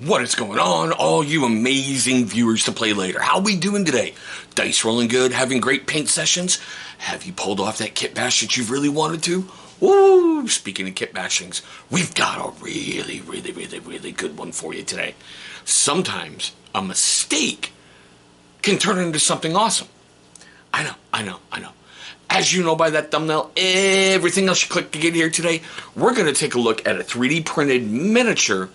What is going on, all you amazing viewers to play later? How we doing today? Dice rolling good, having great paint sessions? Have you pulled off that kit bash that you've really wanted to? Ooh, speaking of kit bashings, we've got a really good one for you today. Sometimes a mistake can turn into something awesome. I know. As you know by that thumbnail, everything else you click to get here today, we're going to take a look at a 3D printed miniature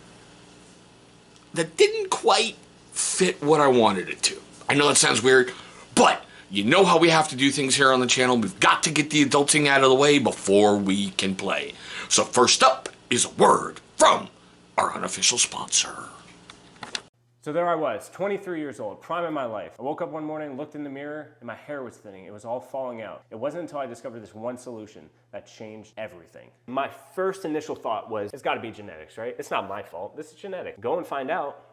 that didn't quite fit what I wanted it to. I know that sounds weird, but you know how we have to do things here on the channel. We've got to get the adulting out of the way before we can play. So first up is a word from our unofficial sponsor. So there I was, 23 years old, prime of my life. I woke up one morning, looked in the mirror, and my hair was thinning. It was all falling out. It wasn't until I discovered this one solution that changed everything. My first initial thought was, it's gotta be genetics, right? It's not my fault, this is genetic. Go and find out.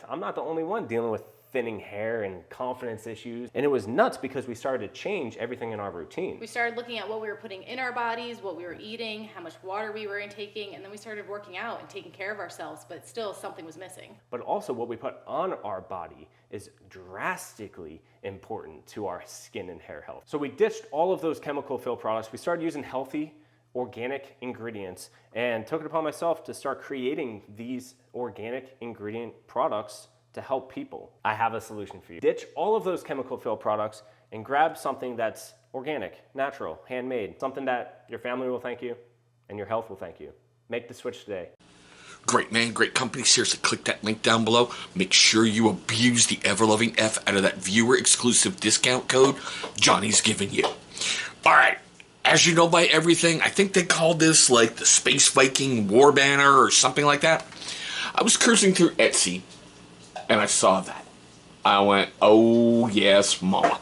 I'm not the only one dealing with thinning hair and confidence issues. And it was nuts because we started to change everything in our routine. We started looking at what we were putting in our bodies, what we were eating, how much water we were intaking, and then we started working out and taking care of ourselves, but still something was missing. But also what we put on our body is drastically important to our skin and hair health. So we ditched all of those chemical filled products. We started using healthy, organic ingredients and took it upon myself to start creating these organic ingredient products to help people. I have a solution for you. Ditch all of those chemical filled products and grab something that's organic, natural, handmade, something that your family will thank you and your health will thank you. Make the switch today. Great man, great company. Seriously, click that link down below. Make sure you abuse the ever-loving F out of that viewer-exclusive discount code Johnny's giving you. All right, as you know by everything, I think they called this like the Space Viking War Banner or something like that. I was cruising through Etsy and I saw that. I went, oh yes, mama.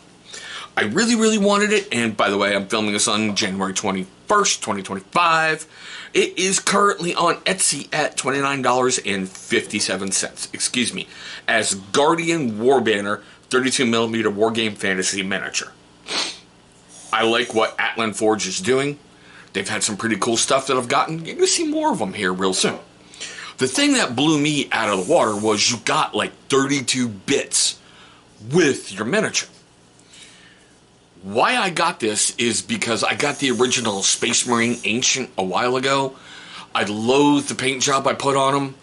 I really wanted it, and by the way, I'm filming this on January 21st, 2025. It is currently on Etsy at $29.57. Excuse me. Asgardian War Banner 32mm War Game Fantasy Miniature. I like what Atlan Forge is doing. They've had some pretty cool stuff that I've gotten. You're going to see more of them here real soon. The thing that blew me out of the water was you got like 32 bits with your miniature. Why I got this is because I got the original Space Marine Ancient a while ago. I loathed the paint job I put on him.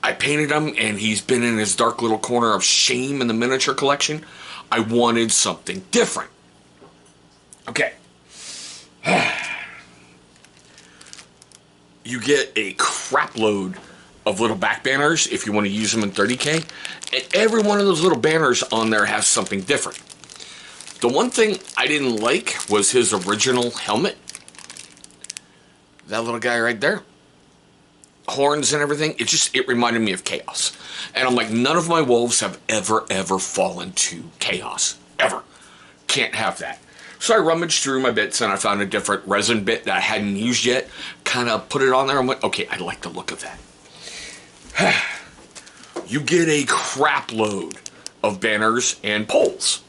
I painted him and he's been in his dark little corner of shame in the miniature collection. I wanted something different. Okay. You get a crap load of little back banners if you want to use them in 30K. And every one of those little banners on there has something different. The one thing I didn't like was his original helmet. That little guy right there. Horns and everything. It reminded me of Chaos. And I'm like, none of my wolves have ever fallen to Chaos. Ever. Can't have that. So I rummaged through my bits and I found a different resin bit that I hadn't used yet. Kind of put it on there and went, okay, I like the look of that. You get a crap load of banners and poles.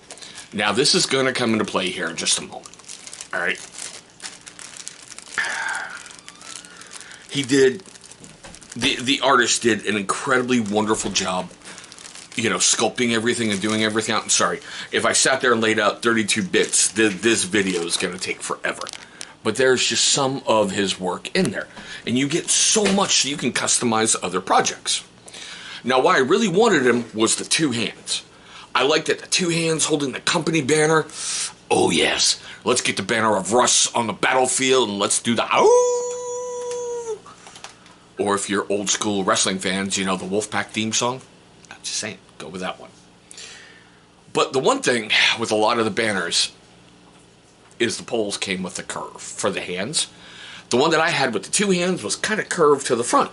Now this is going to come into play here in just a moment. All right. He did, the artist did an incredibly wonderful job, you know, sculpting everything and doing everything out. I'm sorry, if I sat there and laid out 32 bits, this video is going to take forever. But there's just some of his work in there. And you get so much so you can customize other projects. Now, why I really wanted him was the two hands. I liked that the two hands holding the company banner. Oh, yes. Let's get the banner of Russ on the battlefield and let's do the ow! Or if you're old school wrestling fans, you know, the Wolfpack theme song. I'm just saying, go with that one. But the one thing with a lot of the banners is the poles came with a curve for the hands. The one that I had with the two hands was kind of curved to the front.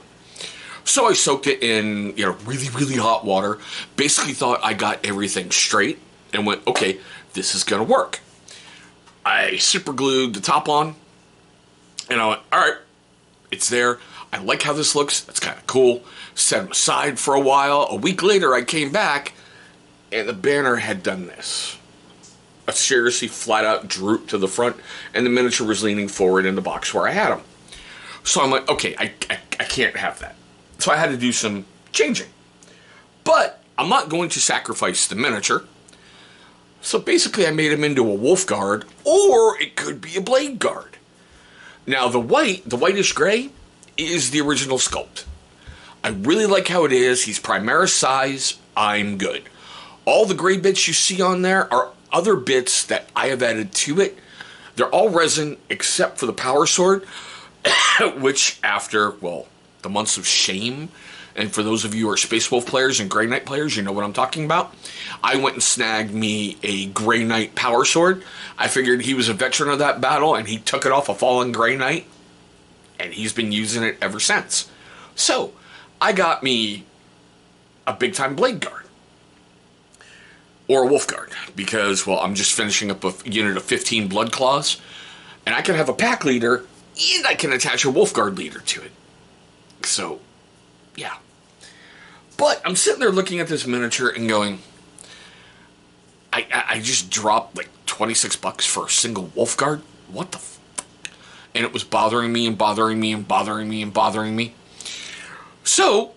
So I soaked it in, you know, really hot water. Basically thought I got everything straight and went, okay, this is going to work. I super glued the top on and I went, all right, it's there. I like how this looks. That's kind of cool. Set them aside for a while. A week later, I came back and the banner had done this. A seriously flat out droop to the front and the miniature was leaning forward in the box where I had them. So I'm like, okay, I can't have that. So I had to do some changing. But I'm not going to sacrifice the miniature. So basically I made him into a wolf guard, or it could be a blade guard. Now the whitish gray, is the original sculpt. I really like how it is. He's Primaris size. I'm good. All the gray bits you see on there are other bits that I have added to it. They're all resin except for the power sword, which after, well, the months of shame, and for those of you who are Space Wolf players and Grey Knight players, you know what I'm talking about. I went and snagged me a Grey Knight power sword. I figured he was a veteran of that battle, and he took it off a fallen Grey Knight, and he's been using it ever since. So, I got me a big-time blade guard. Or a wolf guard, because, well, I'm just finishing up a unit of 15 blood claws, and I can have a pack leader, and I can attach a wolf guard leader to it. So, yeah. But I'm sitting there looking at this miniature and going, I just dropped like $26 for a single wolf guard? What the f? And it was bothering me and bothering me and bothering me and bothering me. So,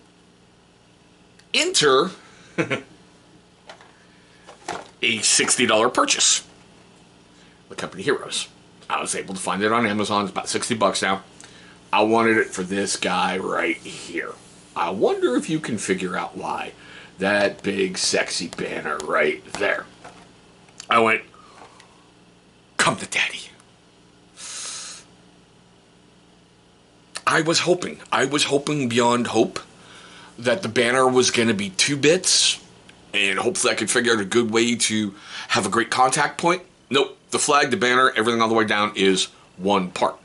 enter a $60 purchase. The Company Heroes. I was able to find it on Amazon. It's about $60 now. I wanted it for this guy right here. I wonder if you can figure out why. That big, sexy banner right there. I went, come to daddy. I was hoping beyond hope that the banner was going to be 2 bits, and hopefully I could figure out a good way to have a great contact point. Nope, the flag, the banner, everything all the way down is 1 part.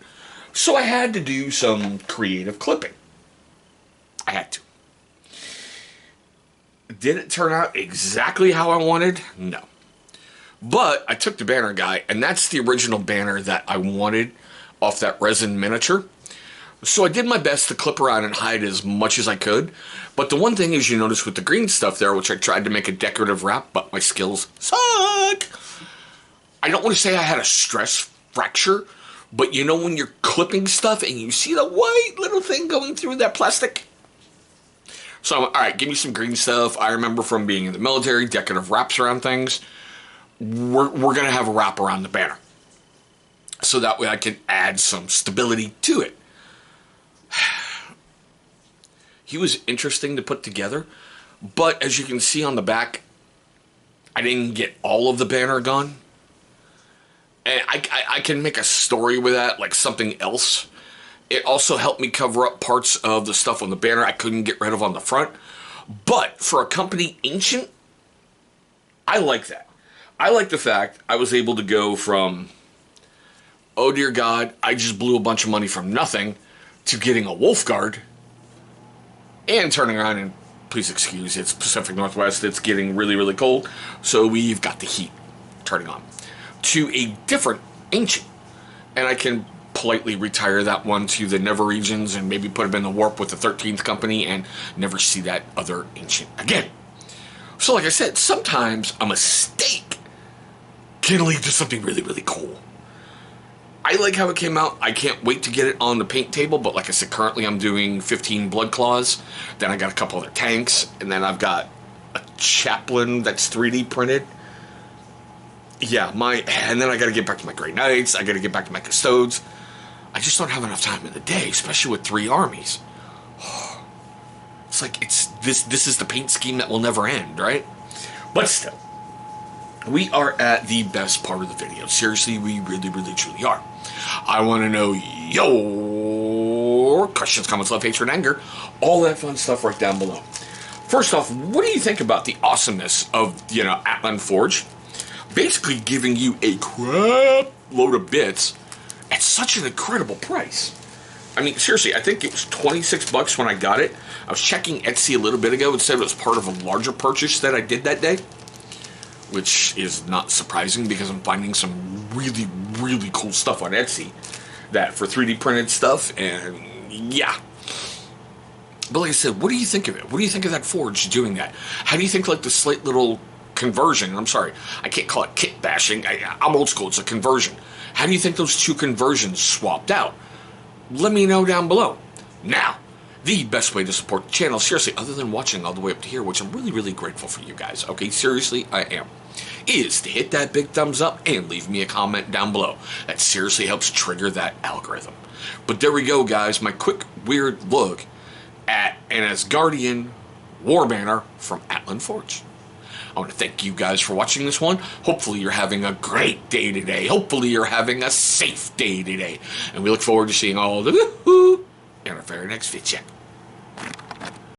So I had to do some creative clipping. I had to. Did it turn out exactly how I wanted? No. But I took the banner guy, and that's the original banner that I wanted off that resin miniature. So I did my best to clip around and hide as much as I could. But the one thing is, you notice with the green stuff there, which I tried to make a decorative wrap, but my skills suck. I don't want to say I had a stress fracture, but you know when you're clipping stuff and you see the white little thing going through that plastic? So I'm, all right, give me some green stuff. I remember from being in the military, decorative wraps around things. We're going to have a wrap around the banner. So that way I can add some stability to it. He was interesting to put together, but as you can see on the back, I didn't get all of the banner gone. And I can make a story with that, like something else. It also helped me cover up parts of the stuff on the banner I couldn't get rid of on the front. But for a company ancient, I like that. I like the fact I was able to go from, oh dear God, I just blew a bunch of money from nothing, to getting a wolf guard, and turning around and, please excuse, it's Pacific Northwest, it's getting really, really cold, so we've got the heat turning on, to a different ancient. And I can politely retire that one to the Never regions and maybe put him in the warp with the 13th company and never see that other ancient again. So like I said, sometimes a mistake can lead to something really, really cool. I like how it came out. I can't wait to get it on the paint table, but like I said, currently I'm doing 15 blood claws, then I got a couple other tanks, and then I've got a chaplain that's 3D printed. Yeah, and then I gotta get back to my Grey Knights, I gotta get back to my Custodes. I just don't have enough time in the day, especially with 3 armies. It's like, this is the paint scheme that will never end, right? But still, we are at the best part of the video. Seriously, we really, really, truly are. I want to know your questions, comments, love, hatred, and anger. All that fun stuff right down below. First off, what do you think about the awesomeness of, Atlan Forge? Basically giving you a crap load of bits at such an incredible price. I mean, seriously, I think it was $26 when I got it. I was checking Etsy a little bit ago and said it was part of a larger purchase that I did that day, which is not surprising because I'm finding some really, really cool stuff on Etsy that for 3D printed stuff, and yeah. But like I said, what do you think of it? What do you think of that Forge doing that? How do you think, like, the slight little conversion, I'm sorry, I can't call it kit bashing, I'm old school, it's a conversion. How do you think those 2 conversions swapped out? Let me know down below. Now, the best way to support the channel, seriously, other than watching all the way up to here, which I'm really, really grateful for you guys, okay, seriously, I am, is to hit that big thumbs up and leave me a comment down below. That seriously helps trigger that algorithm. But there we go, guys, my quick, weird look at an Asgardian war banner from Atlan Forge. I want to thank you guys for watching this one. Hopefully you're having a great day today. Hopefully you're having a safe day today. And we look forward to seeing all of you in our very next vid check.